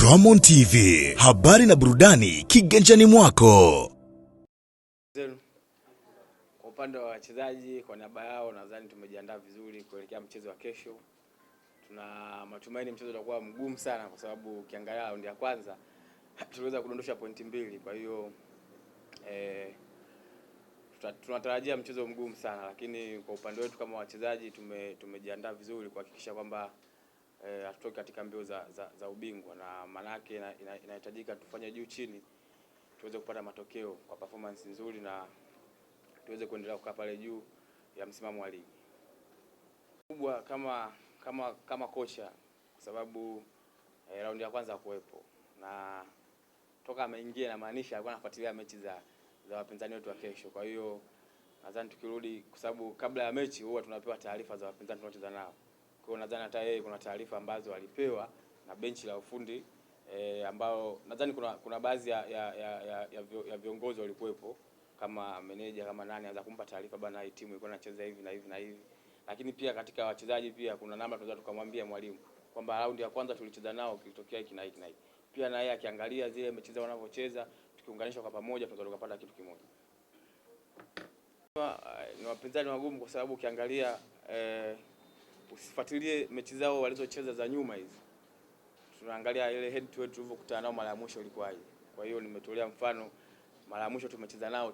Ramon TV, habari na burudani kiganjani mwako. Kwa upande wa wachezaji, kwa niaba yao nadhani tumejiandaa vizuri kuelekea mchezo wa kesho. Tuna matumaini mchezo utakuwa mgumu sana kwa sababu ukiangalia raundi ya kwanza tuliweza kudondosha pointi 2. Kwa hiyo tunatarajia mchezo mgumu sana, lakini kwa upande wetu kama wachezaji tumejiandaa vizuri kuhakikisha kwamba hatutoki katika mbio za ubingwa, na manake inahitajika tufanye juu chini tuweze kupata matokeo kwa performance nzuri na tuweze kuendelea kukaa pale juu ya msimamo wa ligi. Kubwa kama kocha, kwa sababu raundi ya kwanza kuwepo na toka ameingia na maanisha alikuwa anafuatilia mechi za wapinzani wetu wa kesho. Kwa hiyo nadhani tukirudi, kwa sababu kabla ya mechi huwa tunapewa taarifa za wapinzani tunaocheza nao. Kwa hiyo nadhani hata yeye kuna taarifa ambazo alipewa na benchi la ufundi ambao nadhani kuna baadhi ya viongozi walikuwepo kama meneja kama nani anaweza kumpa taarifa bana, hii timu ilikuwa inacheza hivi na hivi na hivi. Lakini pia katika wachezaji pia kuna namba tunaweza tukamwambia mwalimu kwamba raundi ya kwanza tulicheza nao kilitokea hiki na hiki na hiki. Pia na yeye akiangalia zile mechi zao wanavyocheza, tukiunganisha kwa pamoja tunaweza tukapata kitu kimoja. Ni wapinzani wagumu kwa sababu ukiangalia usifuatilie mechi zao walizocheza za nyuma hizi. Tunaangalia ile head to head tulivyokutana nao mara ya mwisho ilikuwaje. Kwa hiyo nimetolea mfano, mara ya mwisho tumecheza nao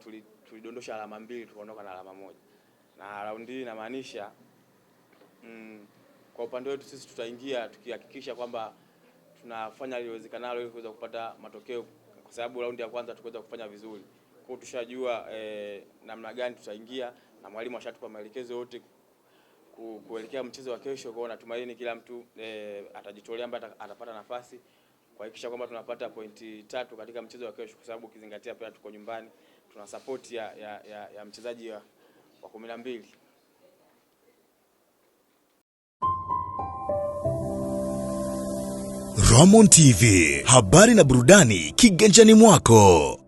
tulidondosha alama 2 tukaondoka na alama 1. Na raundi hii inamaanisha kwa upande wetu sisi tutaingia tukihakikisha kwamba tunafanya iliwezekanalo ili kuweza kupata matokeo, kwa sababu raundi ya kwanza tukaweza kufanya vizuri. Kwa hiyo tushajua namna gani tutaingia na mwalimu ashatupa maelekezo yote kuelekea mchezo wa kesho. Kwa hiyo natumaini kila mtu atajitolea ambaye atapata nafasi kuhakikisha kwamba tunapata pointi 3 katika mchezo wa kesho, kwa sababu ukizingatia pia tuko nyumbani, tuna support ya mchezaji wa 12. Ramon TV, habari na burudani kiganjani mwako.